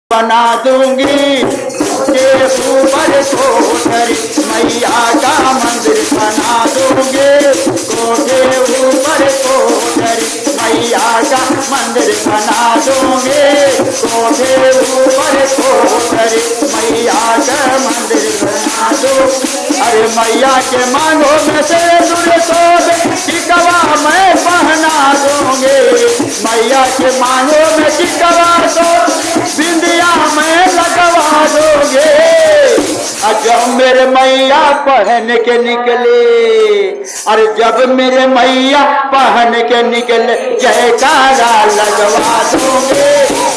बना दूंगी उसके ऊपर कोठरी, मैया का मंदिर बना दूंगी कोठे ऊपर कोठरी, मैया का मंदिर बना दूंगी कोठे ऊपर कोठरी, मैया का मंदिर बना दूंगी। अरे मैया के मांगो में से टिकवा मैं पहना दूंगी, मैया के मांगो में टिकवा तो बिंदिया मैं लगवा दूंगे। जब मेरे मैया पहन के निकले, अरे जब मेरे मैया पहन के निकले जयकारा लगवा दूंगे,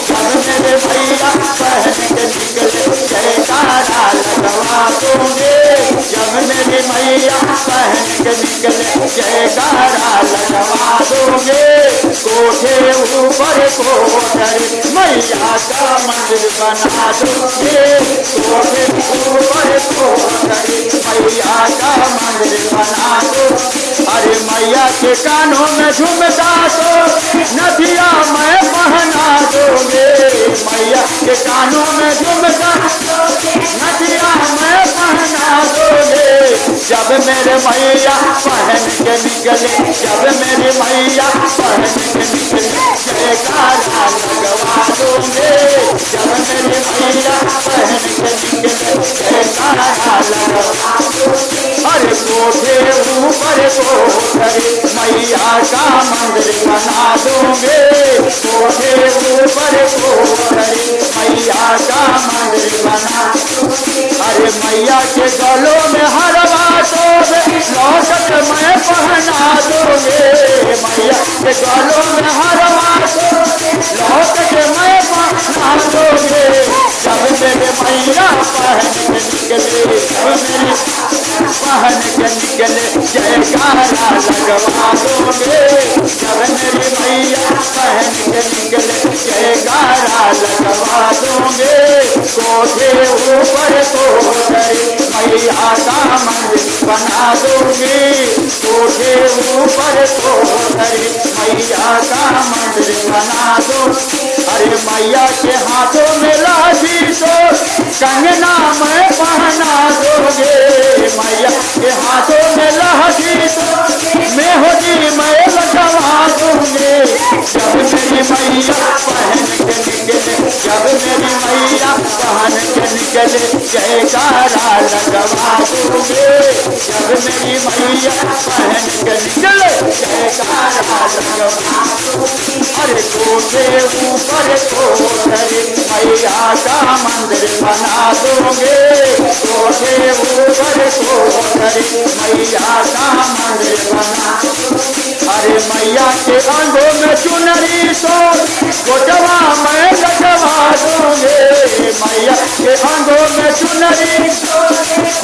जब मेरे मैया पहन के निकले जयकारा लगवा दूंगे, जब मेरी मैया पहन के निकले जयकारा लगवा दूंगे। कोठे ऊपर कोठरी मैया का मंदिर बना दूंगे, कोठे ऊपर कोठरी मैया का मंदिर बना दूंगे। अरे मैया के कानों में झुमका तो नदिया मैं पहना दूंगे, मैया के कानों में झुमका नदिया मैं पहना दूंगे। जब मेरे मैया पहन के निकले, जब मेरी मैया पहन के निकले जयकारा लगवा दूंगे, जब मेरी मैया पहन के निकले जयकारा लगवा दूंगे। अरे कोठे ऊपर कोठरी मैया का मंदिर बना दूंगे, कोठे ऊपर कोठरी मैया का मंदिर बना दूंगे। अरे मैया के गलों में हरवा तो लौकत मैं पहना दूंगे, मैया के गलों में हरवा तो लौकत मैं पहना दूंगे। जब मेरे मैया पहन के निकले, जब मेरी पहन के निकले जयकारा लगवा दूंगे, जब मेरी मैया पहन के निकले जयकारा लगवा दूंगे। कोठे ऊपर कोठरी मैया का मंदिर बना दूंगी, कोठे ऊपर कोठरी मैया का मंदिर बना दूंगी। अरे मैया के हाथों में लाठी तो कंगना मैं पहना दूंगे, मैया के हाथों में लाठी तो मेहंदी मैं लगवा दूंगे। जब मेरी मैया पहन के निकले, जब मेरी मैया पहन के निकले जयकारा लगवा दूंगे, जब मेरी मैया पहन के निकले जयकारा लगवा दूंगे। अरे कोठे ऊपर कोठरी मैया का मंदिर बना दूंगे, कोठे ऊपर कोठरी मैया का मंदिर बना दूंगे। अरे मैया के अंगों में चुनरी तो गोटवा मैं लगवा दूंगे, मैया के अंगों में चुनरी तो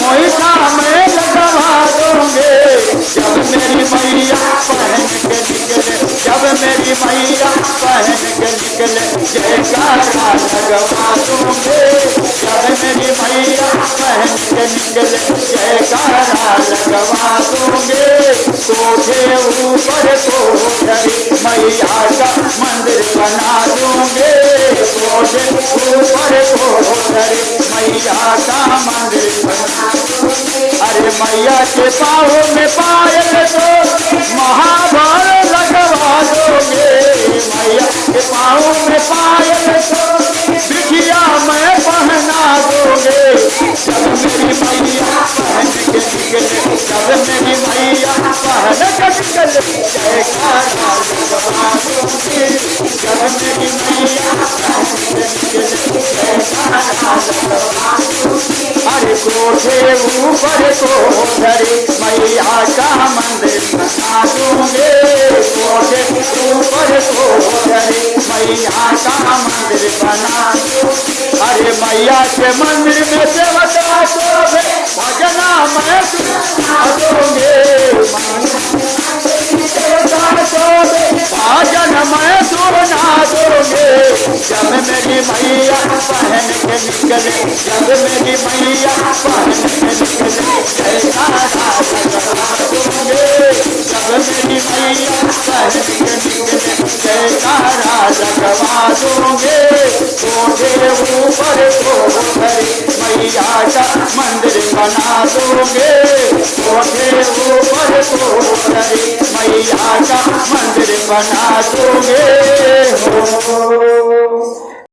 मोहिता मैं लगवा दूंगे। जब मेरी मैया पहन के निकले, जब मेरी मैया पहन के निकले जयकारा लगवा दूंगे, जब मेरी मैया पहन के निकले जयकारा लगवा दूंगे। कोठे ऊपर कोठरी मैया का मंदिर बना दूंगे, कोठे ऊपर कोठरी मैया का मंदिर बना दूंगे। अरे मैया के पाँव में पायल तो महाभार लगवा दोगे, मैया के पाँव में पायल तो बिटिया मैं पहना दोगे। जब मेरी मैया पहन के निकले, जब मेरी मैया पहन के निकले जयकारा लगवा दूंगी, जब मेरी मैया पहन के निकले जयकारा लगवा दूंगी। अरे कोठे ऊपर कोठरी मैया का मंदिर बना दूंगे, कोठे ऊपर कोठरी मैया का मंदिर बना दूंगे। अरे मैया के मंदिर में सेवका शोभे भजना मैं सुना दूंगे, सेवका शोभे भजन मैं सुना दूंगे। जब मेरी मैया पहन के निकले, जब मेरी मैया पहन के निकले जयकारा लगवा दूंगे, जब मेरी मैया पहन के निकले जयकारा लगवा दूंगे। कोठे ऊपर कोठे मैया का मंदिर बना दोगे, कोठे ऊपर कोठे मैया का मंदिर बना दोगे हो।